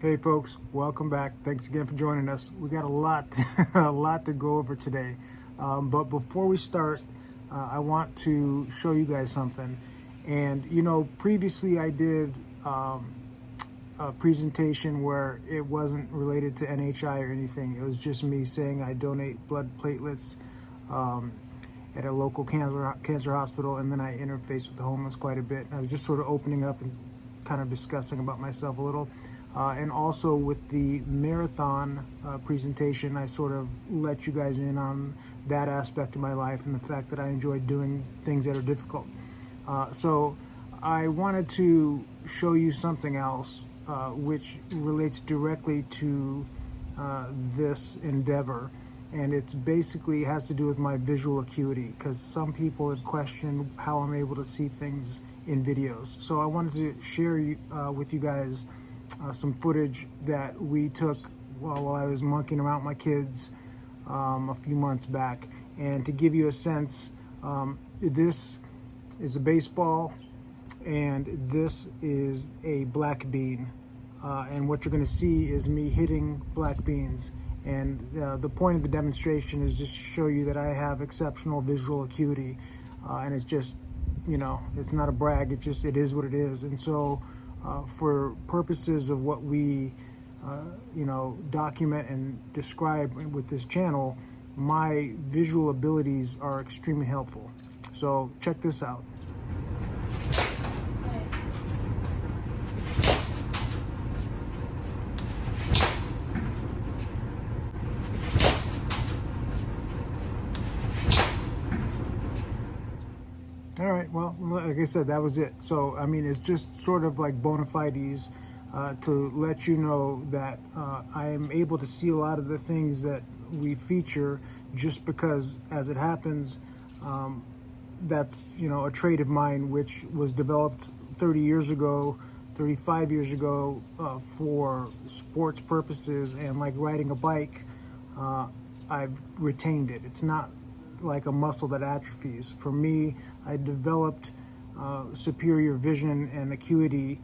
Hey folks, welcome back. Thanks again for joining us. We got a lot, a lot to go over today. But before we start, I want to show you guys something. And previously I did a presentation where it wasn't related to NHI or anything. It was just me saying I donate blood platelets at a local cancer hospital, and then I interface with the homeless quite a bit. I was just sort of opening up and kind of discussing about myself a little. And also with the marathon presentation, I sort of let you guys in on that aspect of my life and the fact that I enjoy doing things that are difficult. So I wanted to show you something else which relates directly to this endeavor. And it's basically has to do with my visual acuity, because some people have questioned how I'm able to see things in videos. So I wanted to share with you guys some footage that we took while I was monkeying around with my kids a few months back. And to give you a sense, this is a baseball and this is a black bean. And what you're going to see is me hitting black beans. And the point of the demonstration is just to show you that I have exceptional visual acuity. And it's just, it's not a brag, it is what it is. And so for purposes of what we, document and describe with this channel, my visual abilities are extremely helpful. So check this out. All right, well, like I said, that was it. So, I mean, it's just sort of like bona fides to let you know that I am able to see a lot of the things that we feature just because, as it happens, that's, a trait of mine which was developed 30 years ago, 35 years ago for sports purposes, and like riding a bike, I've retained it. It's not like a muscle that atrophies. For me, I developed superior vision and acuity,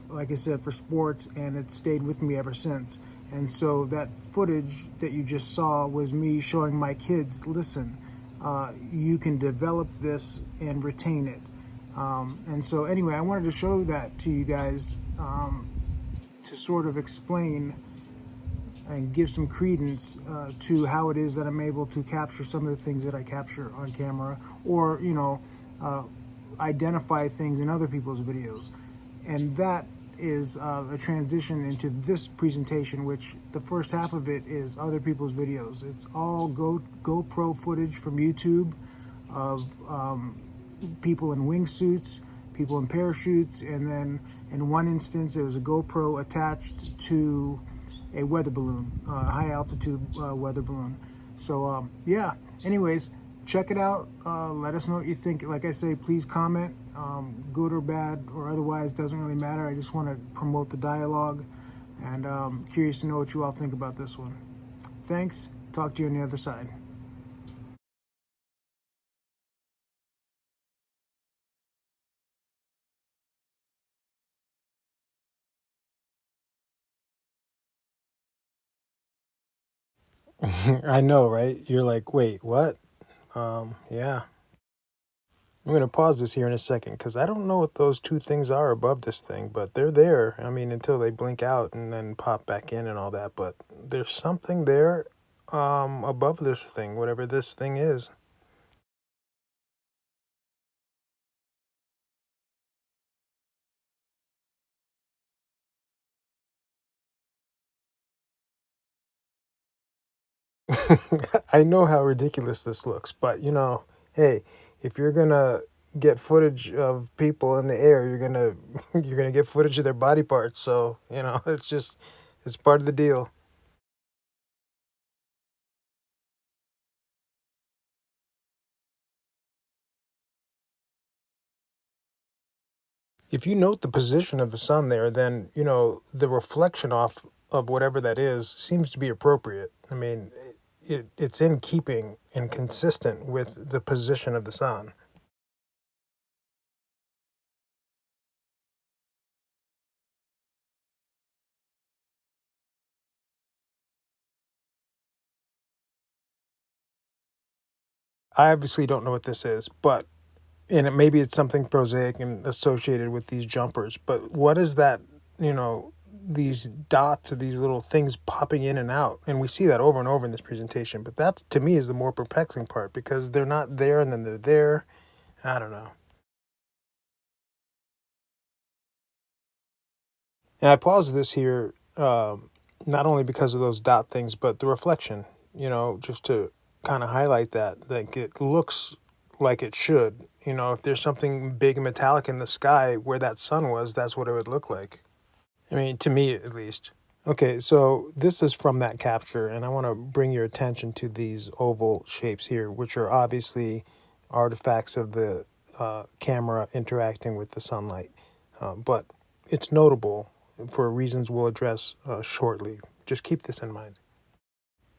like I said, for sports, and it's stayed with me ever since. And so that footage that you just saw was me showing my kids, listen, you can develop this and retain it. And so anyway, I wanted to show that to you guys to sort of explain and give some credence to how it is that I'm able to capture some of the things that I capture on camera, or identify things in other people's videos. And that is a transition into this presentation, which the first half of it is other people's videos. It's all GoPro footage from YouTube of people in wingsuits, people in parachutes, and then in one instance there was a GoPro attached to a weather balloon, high altitude weather balloon. So yeah, anyways, check it out. Let us know what you think. Like I say, please comment, good or bad or otherwise, doesn't really matter. I just want to promote the dialogue, and curious to know what you all think about this one. Thanks. Talk to you on the other side. I know, right? You're like, wait, what? Yeah. I'm going to pause this here in a second because I don't know what those two things are above this thing, but they're there. I mean, until they blink out and then pop back in and all that. But there's something there above this thing, whatever this thing is. I know how ridiculous this looks, but hey, if you're gonna get footage of people in the air, you're gonna you're gonna get footage of their body parts. So it's part of the deal. If you note the position of the sun there, then the reflection off of whatever that is seems to be appropriate. I mean, it's in keeping and consistent with the position of the sun. I obviously don't know what this is, but maybe it's something prosaic and associated with these jumpers. But what is that? You know, these dots or these little things popping in and out, and we see that over and over in this presentation. But that to me is the more perplexing part because they're not there and then they're there. I don't know. And I pause this here, not only because of those dot things, but the reflection, just to kind of highlight that. Like it looks like it should. If there's something big and metallic in the sky where that sun was, that's what it would look like. I mean, to me at least. Okay, so this is from that capture, and I want to bring your attention to these oval shapes here, which are obviously artifacts of the camera interacting with the sunlight. But it's notable for reasons we'll address shortly. Just keep this in mind.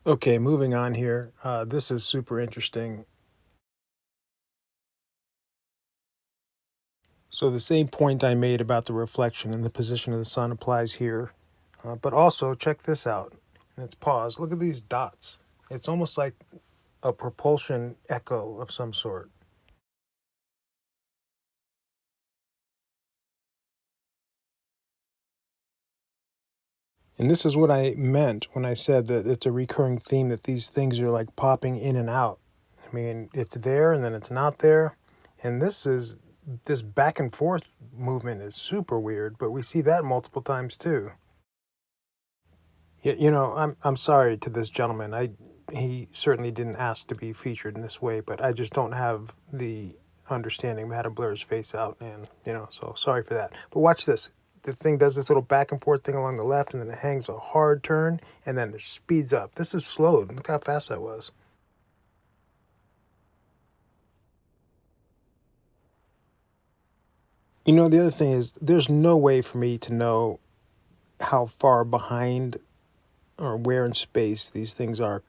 Okay, moving on here. This is super interesting. So the same point I made about the reflection and the position of the sun applies here. But also, check this out. And it's pause. Look at these dots. It's almost like a propulsion echo of some sort. And this is what I meant when I said that it's a recurring theme that these things are like popping in and out. I mean, it's there and then it's not there. And this back and forth movement is super weird, but we see that multiple times too. Yeah, I'm sorry to this gentleman. He certainly didn't ask to be featured in this way, but I just don't have the understanding of how to blur his face out, and so sorry for that. But watch this. The thing does this little back and forth thing along the left, and then it hangs a hard turn, and then it speeds up. This is slowed. Look how fast that was. The other thing is, there's no way for me to know how far behind or where in space these things are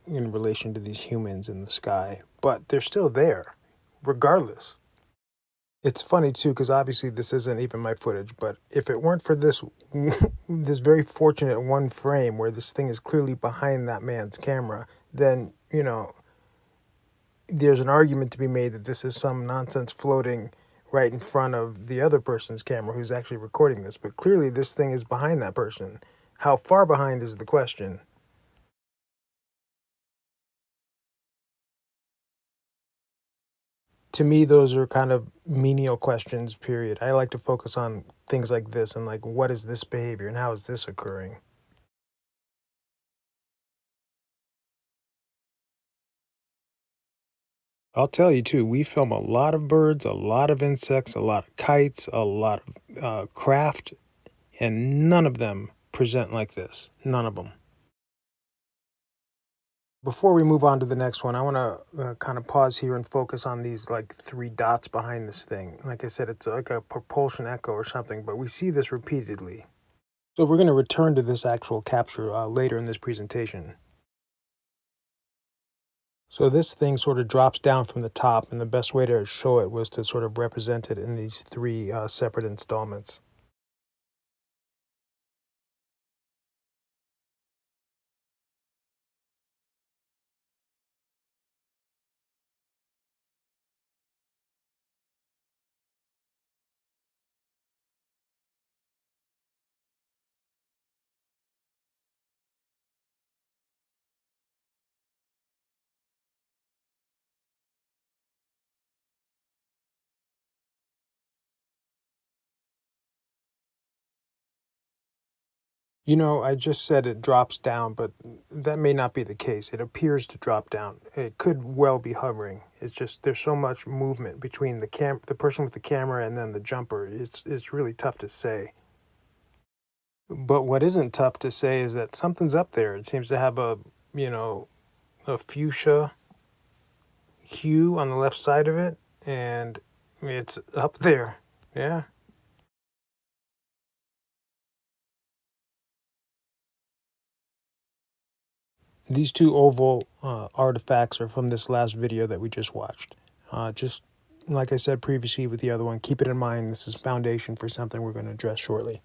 in relation to these humans in the sky, but they're still there, regardless. It's funny too, because obviously this isn't even my footage, but if it weren't for this, this very fortunate one frame where this thing is clearly behind that man's camera, then there's an argument to be made that this is some nonsense floating right in front of the other person's camera who's actually recording this. But clearly, this thing is behind that person. How far behind is the question? To me, those are kind of menial questions, period. I like to focus on things like this and like, what is this behavior and how is this occurring? I'll tell you too, we film a lot of birds, a lot of insects, a lot of kites, a lot of craft, and none of them present like this. None of them. Before we move on to the next one, I want to kind of pause here and focus on these like three dots behind this thing. Like I said, it's like a propulsion echo or something, but we see this repeatedly. So we're going to return to this actual capture later in this presentation. So this thing sort of drops down from the top, and the best way to show it was to sort of represent it in these three separate installments. I just said it drops down, but that may not be the case. It appears to drop down. It could well be hovering. It's just there's so much movement between the person with the camera and then the jumper. It's really tough to say. But what isn't tough to say is that something's up there. It seems to have you know, a fuchsia hue on the left side of it, and it's up there. Yeah. These two oval artifacts are from this last video that we just watched. Just like I said previously with the other one, keep it in mind. This is foundation for something we're going to address shortly.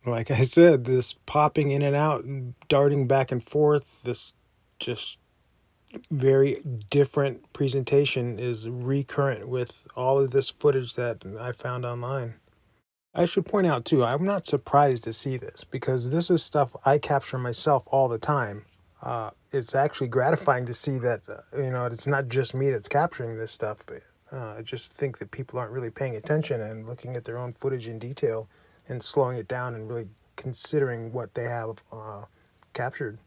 Like I said, this popping in and out and darting back and forth, this just very different presentation is recurrent with all of this footage that I found online. I should point out too, I'm not surprised to see this because this is stuff I capture myself all the time. It's actually gratifying to see that, it's not just me that's capturing this stuff. I just think that people aren't really paying attention and looking at their own footage in detail and slowing it down and really considering what they have captured.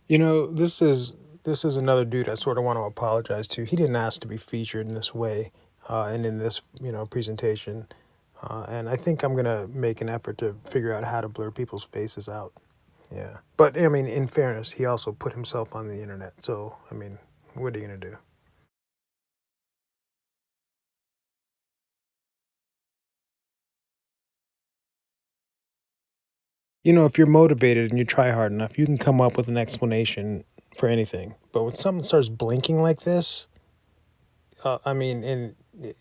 This is another dude I sort of want to apologize to. He didn't ask to be featured in this way, and in this presentation. And I think I'm gonna make an effort to figure out how to blur people's faces out. Yeah, but I mean, in fairness, he also put himself on the internet. So I mean, what are you gonna do? If you're motivated and you try hard enough, you can come up with an explanation for anything. But when something starts blinking like this, I mean, and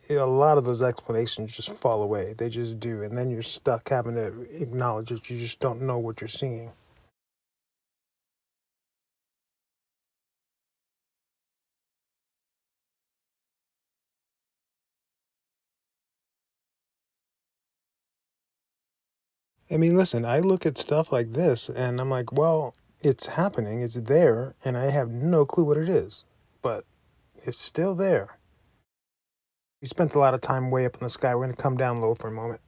a lot of those explanations just fall away. They just do, and then you're stuck having to acknowledge that you just don't know what you're seeing. I mean, listen, I look at stuff like this, and I'm like, well, it's happening, it's there, and I have no clue what it is, but it's still there. We spent a lot of time way up in the sky. We're gonna come down low for a moment.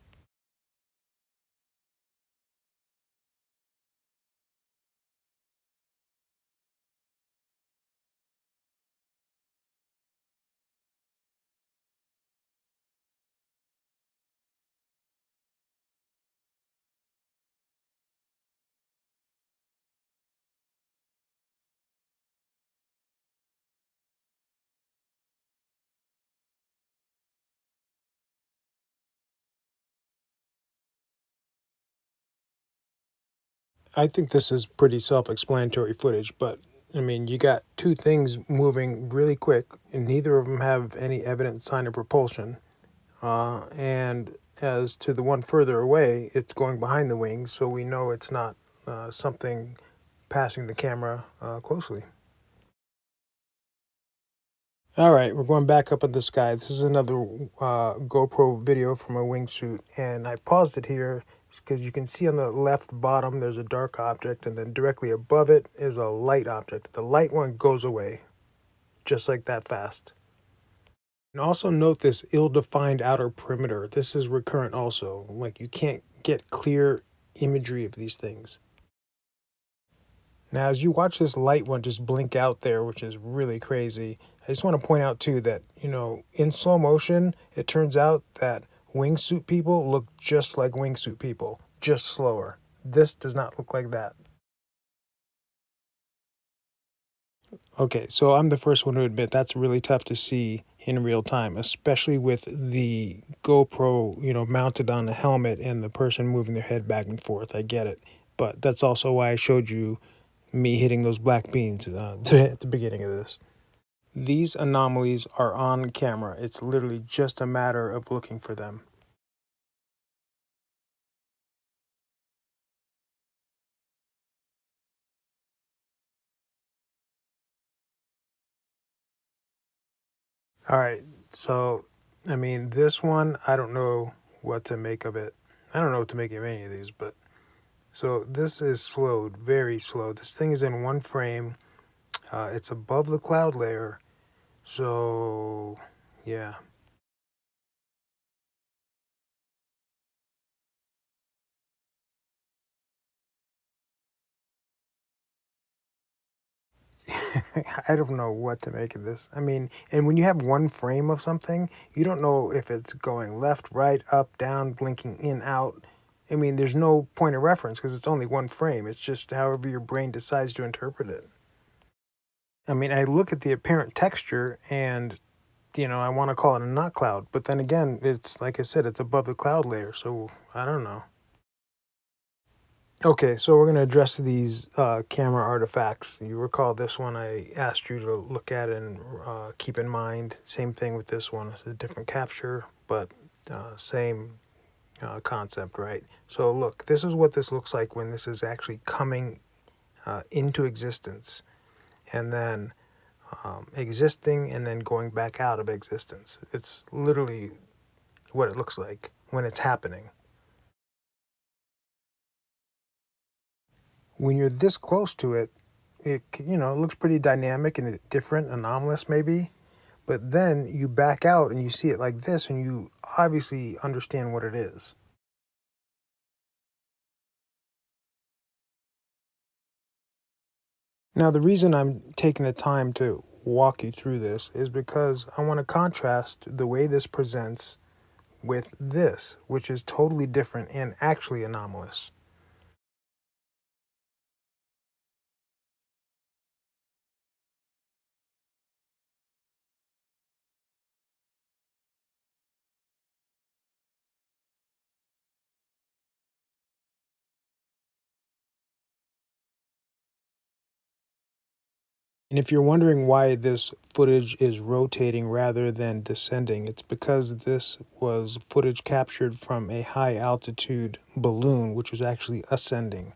I think this is pretty self-explanatory footage, but I mean, you got two things moving really quick, and neither of them have any evident sign of propulsion. And as to the one further away, it's going behind the wings, so we know it's not something passing the camera closely. All right, we're going back up in the sky. This is another GoPro video from a wingsuit, and I paused it here because you can see on the left bottom there's a dark object, and then directly above it is a light object. The light one goes away just like that fast. And also note this ill-defined outer perimeter. This is recurrent also. Like you can't get clear imagery of these things. Now, as you watch this light one just blink out there, which is really crazy, I just want to point out too that, in slow motion, it turns out that wingsuit people look just like wingsuit people, just slower. This does not look like that. Okay, so I'm the first one to admit that's really tough to see in real time, especially with the GoPro, mounted on a helmet and the person moving their head back and forth. I get it. But that's also why I showed you me hitting those black beans at the beginning of this. These anomalies are on camera. It's literally just a matter of looking for them. All right, so I mean, this one, I don't know what to make of it. I don't know what to make of any of these, but so this is slowed, very slow. This thing is in one frame. It's above the cloud layer. So, yeah. I don't know what to make of this. I mean, and when you have one frame of something, you don't know if it's going left, right, up, down, blinking in, out. I mean, there's no point of reference because it's only one frame. It's just however your brain decides to interpret it. I mean, I look at the apparent texture and, I want to call it a nut cloud, but then again, it's like I said, it's above the cloud layer, so I don't know. Okay, so we're going to address these camera artifacts. You recall this one, I asked you to look at and keep in mind. Same thing with this one. It's a different capture, but same concept, right? So look, this is what this looks like when this is actually coming into existence, and then existing, and then going back out of existence. It's literally what it looks like when it's happening. When you're this close to it, it looks pretty dynamic and different, anomalous maybe. But then you back out and you see it like this, and you obviously understand what it is. Now, the reason I'm taking the time to walk you through this is because I want to contrast the way this presents with this, which is totally different and actually anomalous. And if you're wondering why this footage is rotating rather than descending, it's because this was footage captured from a high altitude balloon, which was actually ascending.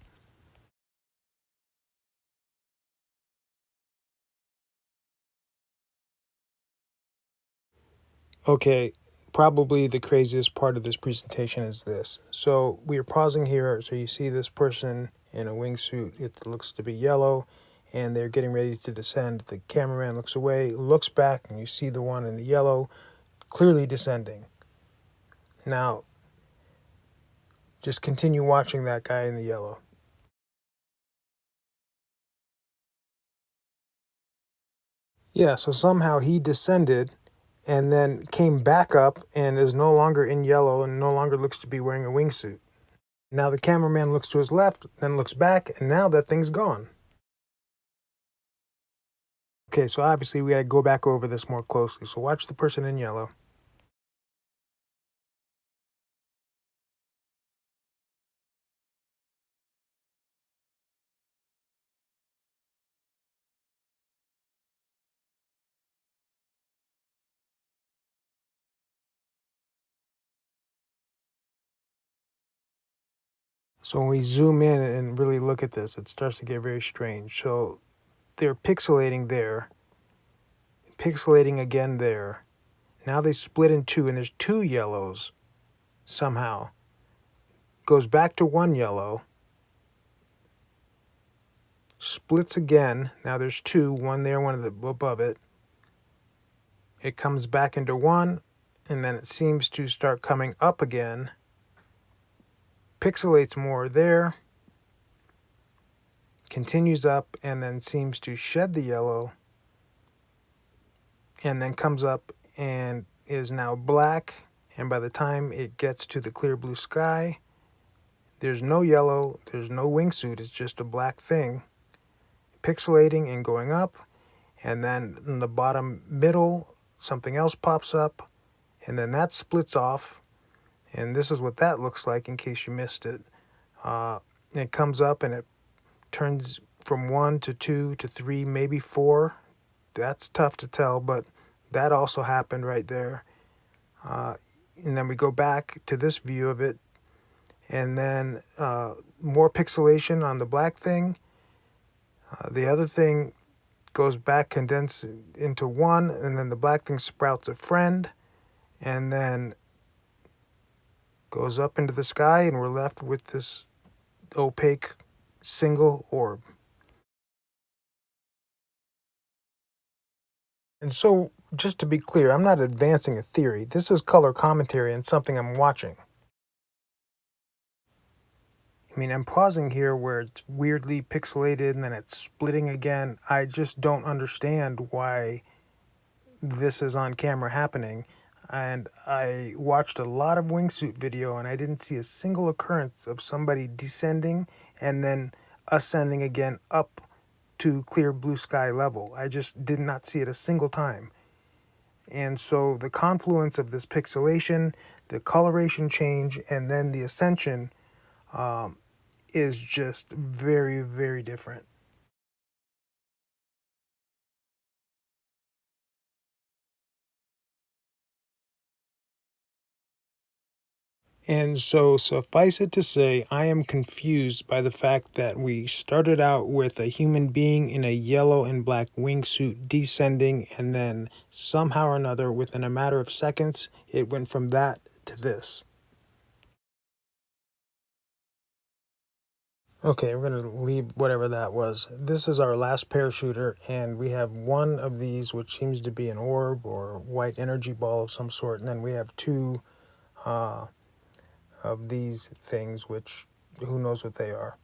Okay, probably the craziest part of this presentation is this. So we are pausing here. So you see this person in a wingsuit. It looks to be yellow, and they're getting ready to descend. The cameraman looks away, looks back, and you see the one in the yellow clearly descending. Now, just continue watching that guy in the yellow. Yeah, so somehow he descended and then came back up and is no longer in yellow and no longer looks to be wearing a wingsuit. Now the cameraman looks to his left, then looks back, and now that thing's gone. Okay, so obviously we gotta go back over this more closely. So watch the person in yellow. So when we zoom in and really look at this, it starts to get very strange. So they're pixelating there, pixelating again there. Now they split in two, and there's two yellows somehow. Goes back to one yellow, splits again. Now there's two, one there, one above it. It comes back into one, and then it seems to start coming up again. Pixelates more there, continues up, and then seems to shed the yellow, and then comes up and is now black. And by the time it gets to the clear blue sky, there's no yellow, there's no wingsuit, it's just a black thing, pixelating and going up. And then in the bottom middle, something else pops up, and then that splits off. And this is what that looks like in case you missed it. It comes up and it turns from 1 to 2 to 3, maybe 4. That's tough to tell, but that also happened right there. And then we go back to this view of it, and then more pixelation on the black thing. The other thing goes back, condensed into one, and then the black thing sprouts a friend, and then goes up into the sky, and we're left with this opaque single orb. And so, just to be clear, I'm not advancing a theory. This is color commentary and something I'm watching. I mean, I'm pausing here where it's weirdly pixelated and then it's splitting again. I just don't understand why this is on camera happening. And I watched a lot of wingsuit video and I didn't see a single occurrence of somebody descending and then ascending again up to clear blue sky level. I just did not see it a single time. And so the confluence of this pixelation, the coloration change, and then the ascension is just very, very different. And so, suffice it to say, I am confused by the fact that we started out with a human being in a yellow and black wingsuit descending, and then somehow or another, within a matter of seconds, it went from that to this. Okay, we're going to leave whatever that was. This is our last parachuter, and we have one of these, which seems to be an orb or white energy ball of some sort, and then we have two of these things, which who knows what they are.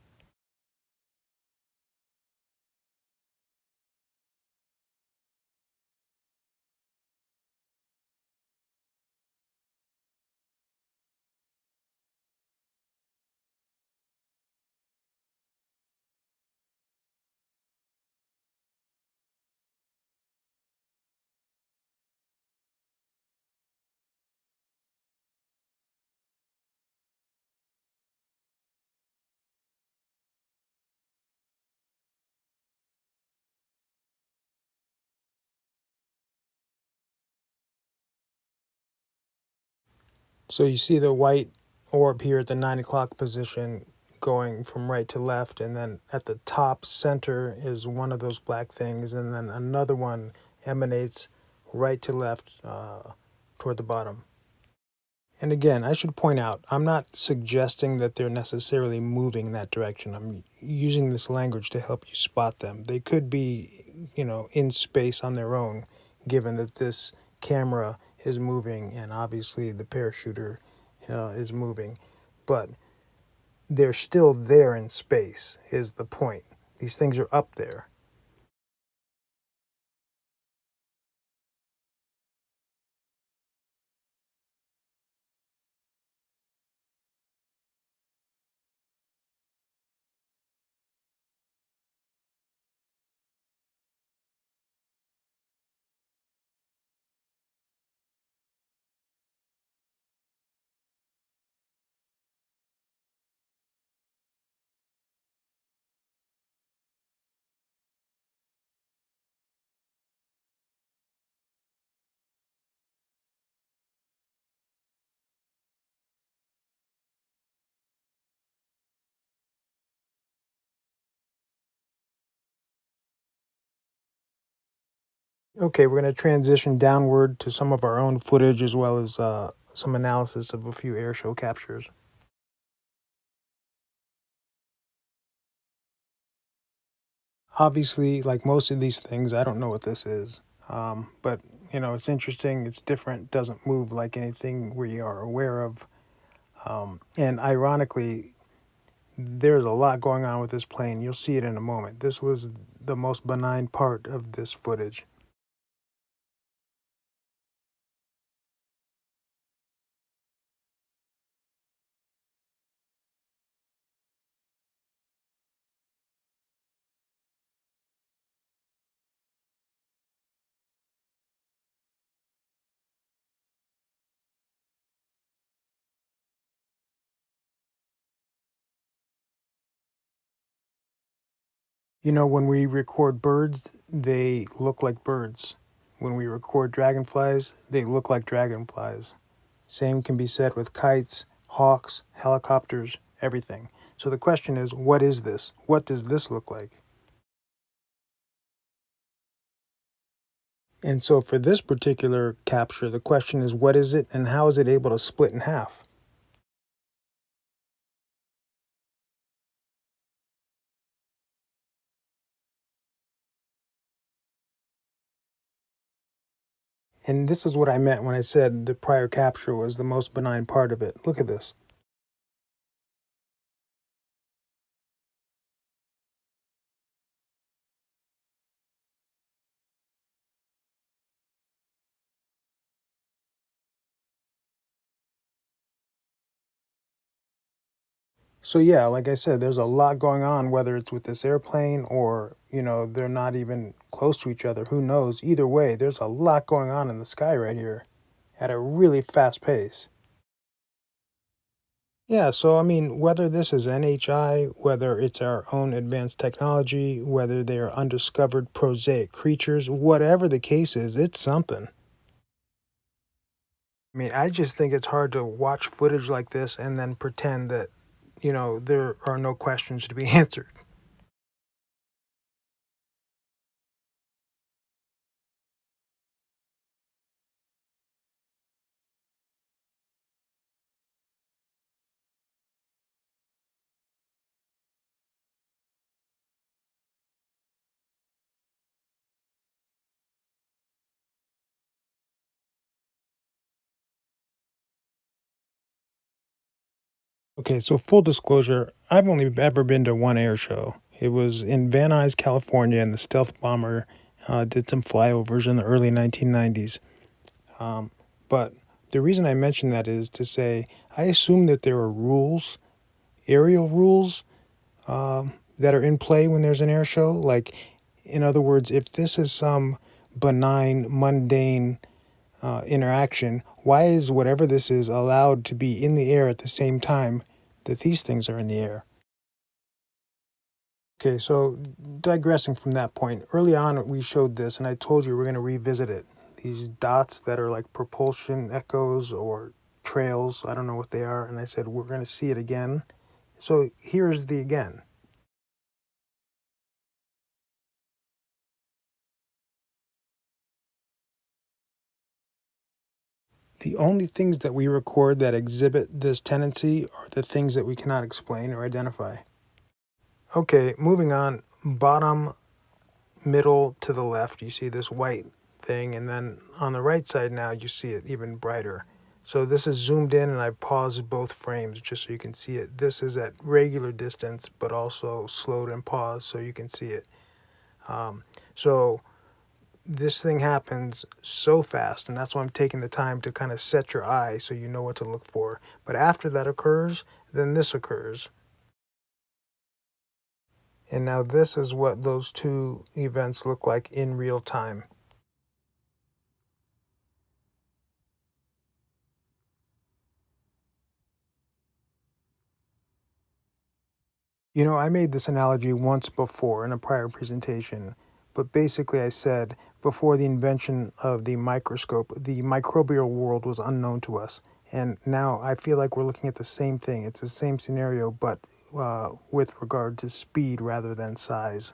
So you see the white orb here at the 9 o'clock position going from right to left, and then at the top center is one of those black things, and then another one emanates right to left toward the bottom. And again, I should point out, I'm not suggesting that they're necessarily moving in that direction. I'm using this language to help you spot them. They could be, in space on their own, given that this camera is moving and obviously the parachuter is moving. But they're still there in space, is the point. These things are up there. Okay, we're going to transition downward to some of our own footage as well as some analysis of a few airshow captures. Obviously, like most of these things, I don't know what this is. But, it's interesting, it's different, doesn't move like anything we are aware of. And ironically, there's a lot going on with this plane. You'll see it in a moment. This was the most benign part of this footage. When we record birds, they look like birds. When we record dragonflies, they look like dragonflies. Same can be said with kites, hawks, helicopters, everything. So the question is, what is this? What does this look like? And so for this particular capture, the question is, what is it and how is it able to split in half? And this is what I meant when I said the prior capture was the most benign part of it. Look at this. So yeah, like I said, there's a lot going on, whether it's with this airplane or, they're not even close to each other. Who knows? Either way, there's a lot going on in the sky right here at a really fast pace. Yeah, so I mean, whether this is NHI, whether it's our own advanced technology, whether they are undiscovered prosaic creatures, whatever the case is, it's something. I mean, I just think it's hard to watch footage like this and then pretend that, there are no questions to be answered. Okay, so full disclosure, I've only ever been to one air show. It was in Van Nuys, California, and the Stealth Bomber did some flyovers in the early 1990s. But the reason I mention that is to say I assume that there are rules, aerial rules, that are in play when there's an air show. Like, in other words, if this is some benign, mundane interaction, why is whatever this is allowed to be in the air at the same time that these things are in the air? Okay, so digressing from that point, early on we showed this and I told you we're going to revisit it. These dots that are like propulsion echoes or trails, I don't know what they are, and I said we're going to see it again. So here's the again. The only things that we record that exhibit this tendency are the things that we cannot explain or identify. Okay, moving on, bottom middle to the left, you see this white thing, and then on the right side now, you see it even brighter. So this is zoomed in, and I paused both frames just so you can see it. This is at regular distance, but also slowed and paused so you can see it. So this thing happens so fast, and that's why I'm taking the time to kind of set your eye so you know what to look for. But after that occurs, then this occurs. And now this is what those two events look like in real time. I made this analogy once before in a prior presentation, but basically I said before the invention of the microscope, the microbial world was unknown to us. And now I feel like we're looking at the same thing. It's the same scenario, but with regard to speed rather than size.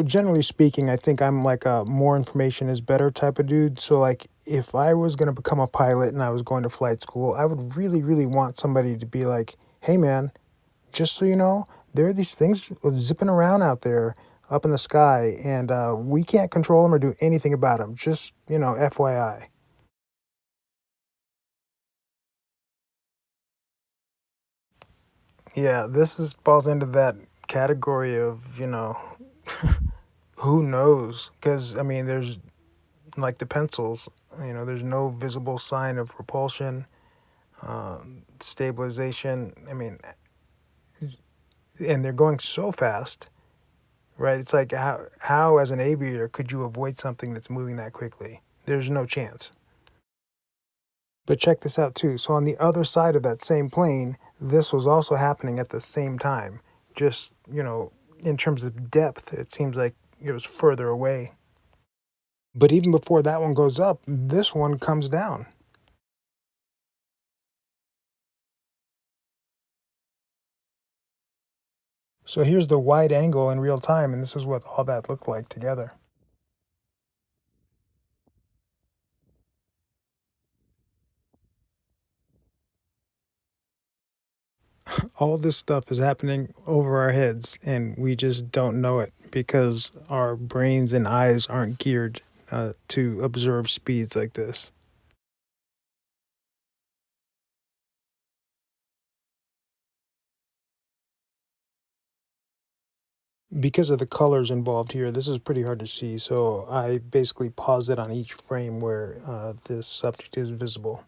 Generally speaking, I think I'm like a more information is better type of dude. So, like, if I was going to become a pilot and I was going to flight school, I would really, really want somebody to be like, hey, man, just so you know, there are these things zipping around out there up in the sky, and we can't control them or do anything about them. Just, FYI. Yeah, this falls into that category of, who knows? Because, I mean, there's like the pencils, there's no visible sign of propulsion, stabilization. I mean, and they're going so fast, right? It's like how as an aviator could you avoid something that's moving that quickly? There's no chance. But check this out too. So on the other side of that same plane, this was also happening at the same time. Just, in terms of depth, it seems like it was further away. But even before that one goes up, this one comes down. So here's the wide angle in real time, and this is what all that looked like together. All this stuff is happening over our heads, and we just don't know it because our brains and eyes aren't geared to observe speeds like this. Because of the colors involved here, this is pretty hard to see, so I basically paused it on each frame where this subject is visible.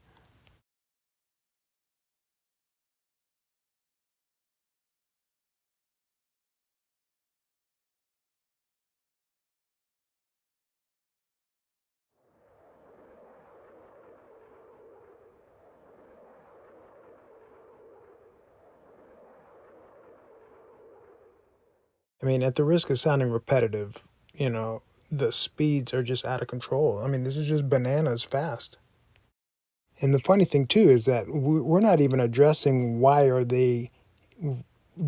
I mean, at the risk of sounding repetitive, the speeds are just out of control. I mean, this is just bananas fast. And the funny thing too is that we're not even addressing why are they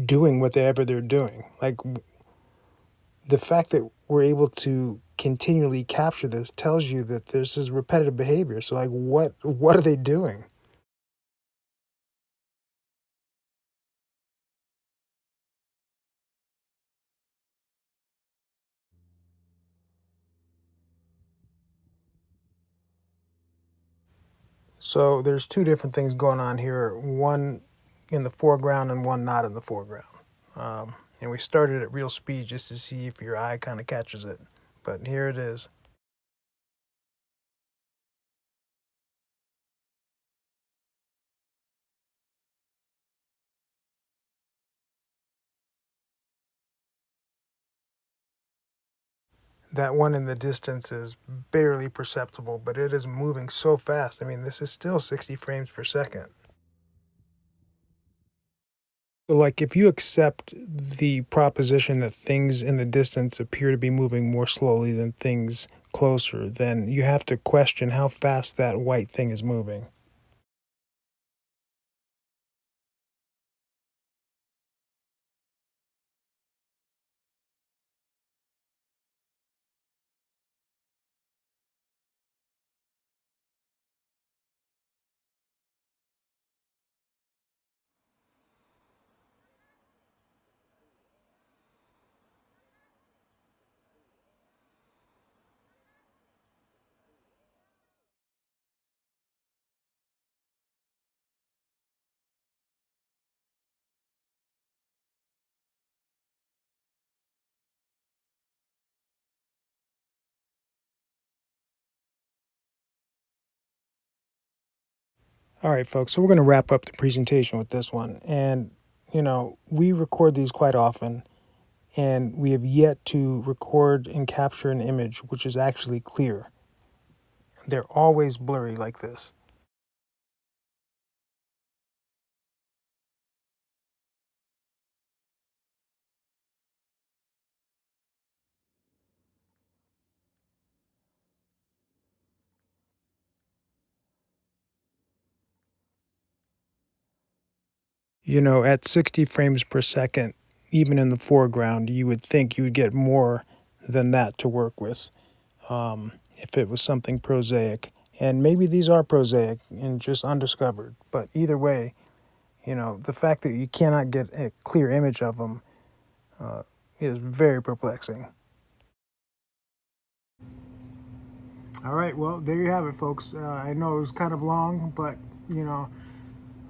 doing whatever they're doing. Like the fact that we're able to continually capture this tells you that this is repetitive behavior. So like what are they doing? So there's two different things going on here. One in the foreground and one not in the foreground. And we started at real speed just to see if your eye kind of catches it. But here it is. That one in the distance is barely perceptible, but it is moving so fast. I mean, this is still 60 frames per second. So, like, if you accept the proposition that things in the distance appear to be moving more slowly than things closer, then you have to question how fast that white thing is moving. All right, folks, so we're going to wrap up the presentation with this one. And, we record these quite often, and we have yet to record and capture an image which is actually clear. They're always blurry like this. At 60 frames per second, even in the foreground, you would think you would get more than that to work with if it was something prosaic. And maybe these are prosaic and just undiscovered. But either way, the fact that you cannot get a clear image of them is very perplexing. All right, well, there you have it, folks. I know it was kind of long, but you know,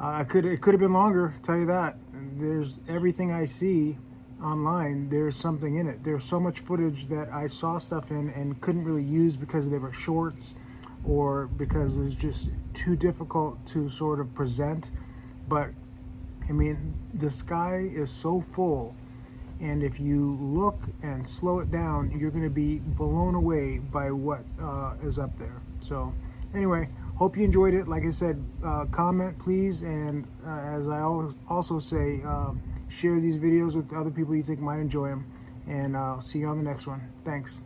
it could have been longer. Tell you that. There's everything I see online. There's something in it. There's so much footage that I saw stuff in and couldn't really use because they were shorts, or because it was just too difficult to sort of present. But I mean, the sky is so full, and if you look and slow it down, you're going to be blown away by what is up there. So, anyway, hope you enjoyed it. Like I said, comment please, and as I also say, share these videos with other people you think might enjoy them. And I'll see you on the next one. Thanks.